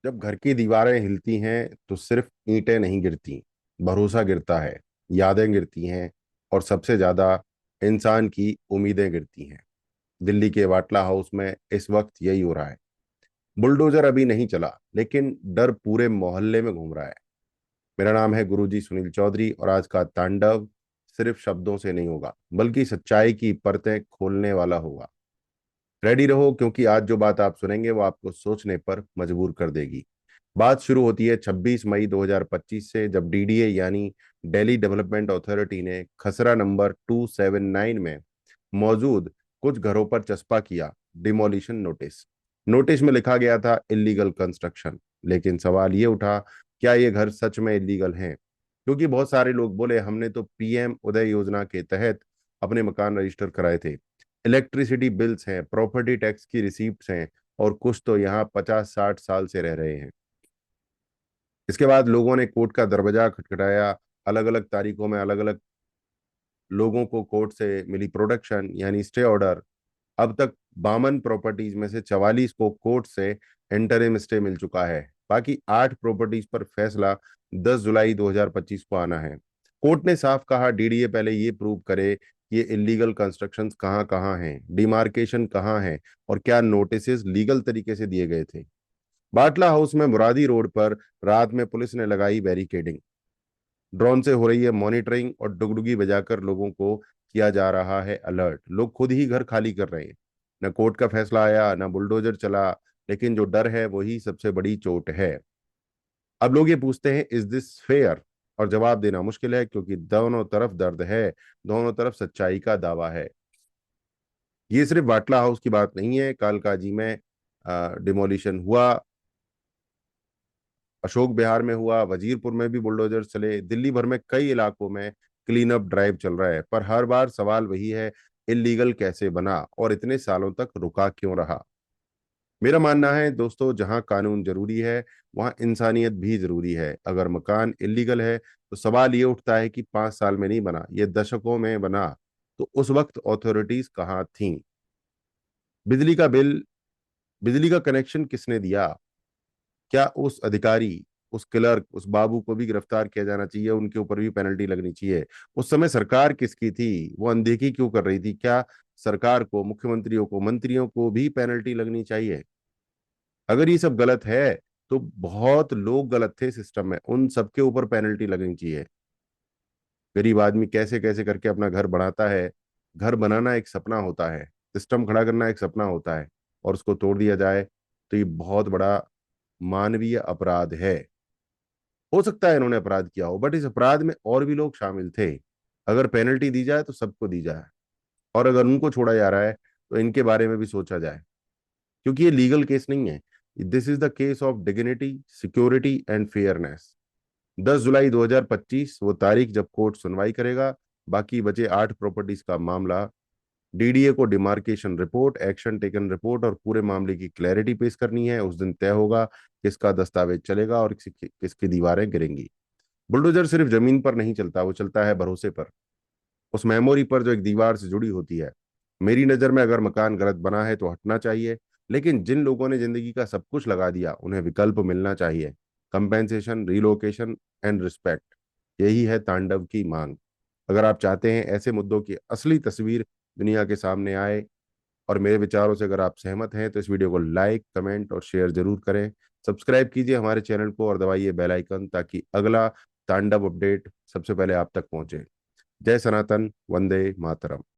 जब घर की दीवारें हिलती हैं तो सिर्फ ईंटें नहीं गिरती, भरोसा गिरता है, यादें गिरती हैं और सबसे ज्यादा इंसान की उम्मीदें गिरती हैं। दिल्ली के वाटला हाउस में इस वक्त यही हो रहा है। बुलडोजर अभी नहीं चला, लेकिन डर पूरे मोहल्ले में घूम रहा है। मेरा नाम है गुरुजी सुनील चौधरी और आज का तांडव सिर्फ शब्दों से नहीं होगा, बल्कि सच्चाई की परतें खोलने वाला होगा। रेडी रहो, क्योंकि आज जो बात आप सुनेंगे वो आपको सोचने पर मजबूर कर देगी। बात शुरू होती है 26 मई 2025 से, जब डीडीए यानी दिल्ली डेवलपमेंट अथॉरिटी ने खसरा नंबर 279 में मौजूद कुछ घरों पर चस्पा किया डिमोलिशन नोटिस। नोटिस में लिखा गया था इलीगल कंस्ट्रक्शन। लेकिन सवाल ये उठा, क्या ये घर सच में इलीगल हैं? क्योंकि बहुत सारे लोग बोले, हमने तो पीएम उदय योजना के तहत अपने मकान रजिस्टर कराए थे, इलेक्ट्रिसिटी बिल्स हैं, प्रॉपर्टी टैक्स की रिसीप्ट्स हैं, और कुछ तो यहाँ 50-60 साल से रह रहे हैं। इसके बाद लोगों ने कोर्ट का दरवाजा खटखटाया। अलग अलग तारीखों में अलग अलग लोगों को कोर्ट से मिली प्रोडक्शन यानी स्टे ऑर्डर। अब तक 52 प्रॉपर्टीज में से 44 को कोर्ट से इंटरिम स्टे मिल चुका है। बाकी 8 प्रॉपर्टीज पर फैसला 10 जुलाई 2025 को आना है। कोर्ट ने साफ कहा, डीडीए पहले ये प्रूव करे कि ये इलीगल कंस्ट्रक्शंस कहाँ कहाँ हैं, डिमार्केशन कहाँ है, और क्या नोटिसेस लीगल तरीके से दिए गए थे। बाटला हाउस में मुरादी रोड पर रात में पुलिस ने लगाई बैरिकेडिंग, ड्रोन से हो रही है मॉनिटरिंग और डुगडुगी बजाकर लोगों को किया जा रहा है अलर्ट। लोग खुद ही घर खाली कर रहे हैं। न कोर्ट का फैसला आया, न बुलडोजर चला, लेकिन जो डर है वही सबसे बड़ी चोट है। अब लोग ये पूछते हैं, इज दिस फेयर? और जवाब देना मुश्किल है, क्योंकि दोनों तरफ दर्द है, दोनों तरफ सच्चाई का दावा है। ये सिर्फ बाटला हाउस की बात नहीं है। कालकाजी में डिमोलिशन हुआ, अशोक बिहार में हुआ, वजीरपुर में भी बुलडोजर चले, दिल्ली भर में कई इलाकों में क्लीन अप ड्राइव चल रहा है। पर हर बार सवाल वही है, इलीगल कैसे बना और इतने सालों तक रुका क्यों रहा? मेरा मानना है दोस्तों, जहां कानून जरूरी है वहां इंसानियत भी जरूरी है। अगर मकान इलीगल है तो सवाल ये उठता है कि 5 साल में नहीं बना, ये दशकों में बना, तो उस वक्त अथॉरिटीज कहाँ थीं? बिजली का बिल, बिजली का कनेक्शन किसने दिया? क्या उस अधिकारी, उस क्लर्क, उस बाबू को भी गिरफ्तार किया जाना चाहिए? उनके ऊपर भी पेनल्टी लगनी चाहिए। उस समय सरकार किसकी थी? वो अनदेखी क्यों कर रही थी? क्या सरकार को, मुख्यमंत्रियों को, मंत्रियों को भी पेनल्टी लगनी चाहिए? अगर ये सब गलत है तो बहुत लोग गलत थे सिस्टम में, उन सबके ऊपर पेनल्टी लगनी चाहिए। गरीब आदमी कैसे कैसे करके अपना घर बढ़ाता है। घर बनाना एक सपना होता है, सिस्टम खड़ा करना एक सपना होता है, और उसको तोड़ दिया जाए तो ये बहुत बड़ा मानवीय अपराध है। हो सकता है इन्होंने अपराध किया हो, बट इस अपराध में और भी लोग शामिल थे। अगर पेनल्टी दी जाए तो सबको दी जाए, और अगर उनको छोड़ा जा रहा है तो इनके बारे में भी सोचा जाए, क्योंकि ये लीगल केस नहीं है। This is the case of dignity, security and fairness. 10 जुलाई 2025 वो तारीख जब कोर्ट सुनवाई करेगा। बाकी बचे 8 प्रॉपर्टीज का मामला, डीडीए को demarcation report, action taken report और पूरे मामले की क्लैरिटी पेश करनी है। उस दिन तय होगा किसका दस्तावेज चलेगा और किसकी दीवारें गिरेंगी। बुलडोजर सिर्फ जमीन पर नहीं चलता, वो चलता है भरोसे पर, उस मेमोरी पर जो एक दीवार से जुड़ी होती है। मेरी नज़र में अगर मकान गलत बना है तो हटना चाहिए, लेकिन जिन लोगों ने जिंदगी का सब कुछ लगा दिया उन्हें विकल्प मिलना चाहिए। कंपेंसेशन, रिलोकेशन एंड रिस्पेक्ट, यही है तांडव की मांग। अगर आप चाहते हैं ऐसे मुद्दों की असली तस्वीर दुनिया के सामने आए, और मेरे विचारों से अगर आप सहमत हैं, तो इस वीडियो को लाइक, कमेंट और शेयर जरूर करें। सब्सक्राइब कीजिए हमारे चैनल को और दबाइए बेल आइकन, ताकि अगला तांडव अपडेट सबसे पहले आप तक पहुंचे। जय सनातन, वंदे मातरम।